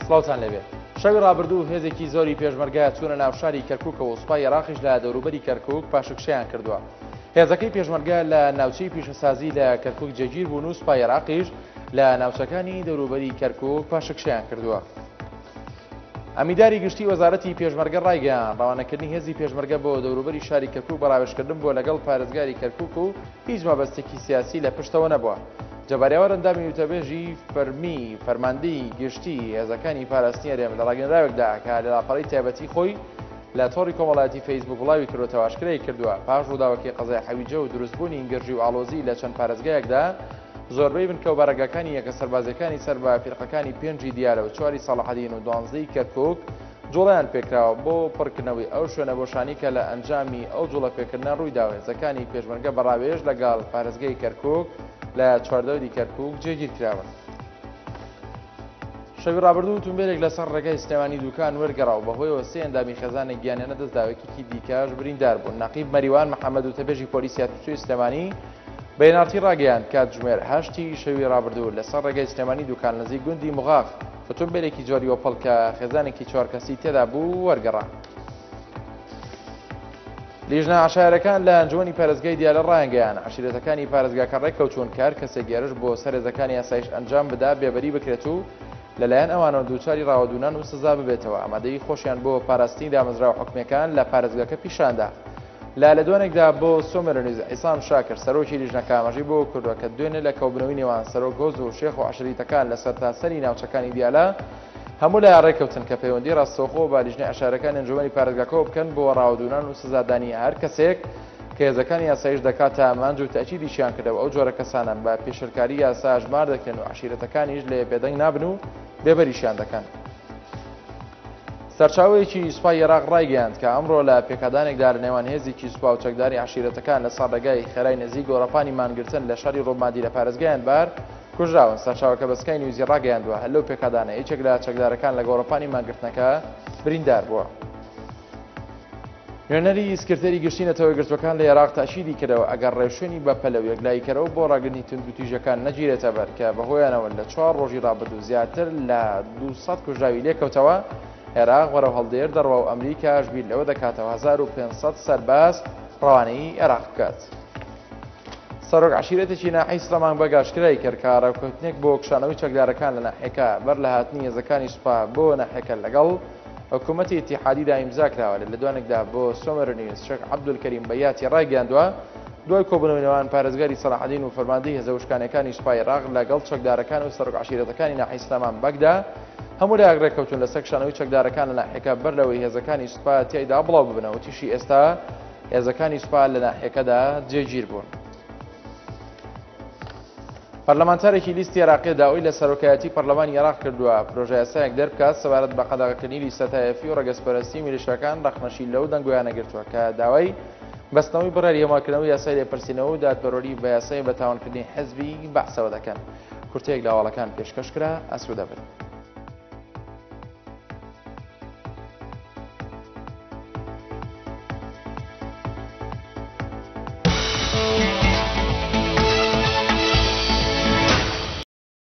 سڵاوتان لەبێت. شەوی ڕابردوو هێزێکی زۆری پێشمەرگایە چوونە ناو شاری کەرکووکەوە و سوپای عێراقیش لە دەوروبەری کەرکووک پاشەکشەیان کردووە. هێزەکەی پێشمەرگە لە ناوچەی پیشەسازی لە کەرکووک جێگیر بوون و سوپای عێراقیش لە ناوچەکانی دەوروبەری کەرکووک پاشەکشەیان کردووە. ئەمیداری گشتی وەزارەتی پێشمەرگە ڕایگەیاند ڕەوانەکردنی هێزی پێشمەرگە بۆ دەوروبەری شاری کەرکووک بەڕاوێژکردن بۆ لەگەڵ پارێزگاری کەرکووک و هیچ مەبەستێکی سیاسی لە پشتەوە نەبووە. جەبارەوە ئەندامی وتەبێژی فەرماندەی گشتی هێزەکانی پاراستنی هەرێم لە ڕاگەنراوێکدا کە لە لاپەڕی تایبەتی خۆی لە تۆڕی کۆمەڵایەتی فەیسبوک وڵاوی کردوەوە ئاشکرای کردووە پاش ڕووداوەکەی قەزای حەویجە و دروستبوونی گەرژی و ئاڵۆزی لە چەند پارێزگایەکدا زۆربەی بنکە و بەڕێگەکانی یەکە سەربازەکانی سەر بە فیرقەکانی پێنجی دیارە و 4 ساڵحەدین و 12 کەرکووک جوڵیان پێکراوە بۆ پڕکردنەوەی ئەو شوێنە بۆشانی کە لە ئەنجامی ئەو جوڵە پێکردن ڕوویداوە هێزەکانی پێشمەرگە بەڕاوێژ لەگەڵ پارێزگای کەرکووک لە چواردەوری کەرکووک جێگیر کراوە. شەوی ڕابردوو ئۆتۆمبیلێک لەسەر ڕێگای سلێمانی دوکان وەرگەڕاو بەهۆیەوە سێ ئەندامی خێزانێک گیانێنە دەستداوێکێکی دیکەش بریندار بوون. نەقیب مەریوان محەممەد وتەبێژی پۆلیسی هاتوچۆی سلێمانی بەیاناتی ڕاگەیاند کات ژمێر 8 شەوی ڕابردوو لەسەر ڕێگای سلێمانی دوکان نزیک گوندی مغاف ئۆتۆمبیلێکی جۆری ئۆپڵ کە خێزانێکی 4 کەسی تێدا بوو وەرگەڕا. لیژنە عشایرەکان لە ئەنجومەنی پارێزگای دیالە ڕایانگەیان عشیرەتەکانی پارێزگاکە ڕێککەوتوون کار کەسێک گێرش بۆ سەرێزەکانی یاسایش ئەنجام بدا بێبەری بکرێت و لەلایەن ئەوانەوە دووچاری ڕاوەدونان و سزا ببێتەوە. ئامادەی خۆشیان بۆ پاراستنی دامەزرا و حکومەکان لە پارێزگاکە پیشاندا. لە لەدوانێکدا بۆ سۆمەرنیز عیسام شاکر سەرۆکی لیژنەکە ئاماژەی بۆ کردووە کە دوێنێ لە کەوبنەوەی نێوان سەرۆک گۆز و شێخ و عەشیرەتەکان لە سەرتاسەری ناوچەکانی دیالە هەموو لە ڕێککەوتن کە پەیوەندی ڕاستەوخۆ بە لیژنەی عشارەکان ئەنجومەنی پارێزگاکەوە بکەن بۆ ڕاوەدونان و سزادانی هەر کەسێک کە هێزەکانی یاسایش دەکاتە ئامانج و تەئکیدیشیان کردەوە ئەو جۆرە کەسانن بە پێشەرکاری یاسا ژمار دەکەن و عشیرەتەکانیش لێ بێدەنگ نابن و بێبەریشیان دەکەن. سەرچاوەیەکی سوپای عێراق ڕایگەیاند کە ئەمڕۆ لە پێکدانێکدا لە نێوان هێزێکی سوپا و چەکداری عشیرەتەکان لە ساڕێگای خێرای نزیک گۆڕەپانی مانگرتن لە شاری ڕۆمادی لە پارێزگایان بار کوژراون. سەرچاوەکە بەسکای نیوزی ڕاگەیاندووە هەلو پێکدانە هیچێک لە چەکدارەکان لە گۆڕەپانی مانگرتنەکە بریندار بووە. نوێنەری سکرتێری گشتی نەتەوەی گرتوەکان لە عێراق تاکیدی کردەوە ئەگەر ڕێوشوێنی بەپەلە و یەکلاییکەرەوە بۆ ڕاگرنی توندوتیژەکان نەگیرێتە بەر کە بەهۆیانەوە لە 4 ڕۆژی ڕابردوو زیاتر لە 200 کوژراوی لێکەوتەوە عێراق وەرە هەڵدێر دەڕوا و ئەمریکاش بیر لەوە دەکاتەوە 1500 سەرباز ڕەوانەی عێراق بکات. سەرۆک عشیرەتێکی ناحەی سلەمان بەگاشکرای کرد کە ڕێککەوتنێک بۆ کشانەوەی چەکدارەکان لە ناحیەکە بەر لە هاتنی هێزەکانی سوپا بۆ ناحیەکە لەگەڵ حکوومەتی ئیتیحادیدا ئیمزا کراوە. لە دوانێکدا بۆ سۆمەرنیوز شێخ عەبدولکەریم بەیاتی ڕایگەیاندووە دوای کۆبوونەوەی نێوان پارێزگاری سەلاحەدین و فەرماندەی هێزە وشکانەکانی سوپای عێراق لەگەڵ چەکدارەکان و سەرۆک عشیرەتەکانی ناحەی سلەمان بەگدا هەموو لایەک ڕێککەوتون لەسەر کشانەوەی چەکدارەکان لە ناحیەکە بەر لەوەی هێزەکانی سوپا تیایدا بڵاو ببنەوە. تیشی ئێستا هێزەکانی سوپا لە ناحیەکەدا جێگیر بوون. پەرلەمانتارێکی لیستی عێراقی داوای لە سەرۆکایەتی پەرلەمانی عێراق کردووە پرۆژە یاسایەک دەربکات سەبارەت بە قەدەغەکردنی لیستە تایەفی و ڕەگەزپەرستی میلیشیاکان ڕەخنەشی لەو دەنگۆیانە گرتووە کە داوای بەستنەوەی بڕیاری هێماکردنەوەی یاسای لێپرسینەوە و دادپەروەری بە یاسای بەتاوانکردنی حیزبی بەحسەوە دەکەن. کورتەیەک لە هەواڵەکان پێشکەشکرا ئەسوودەبن.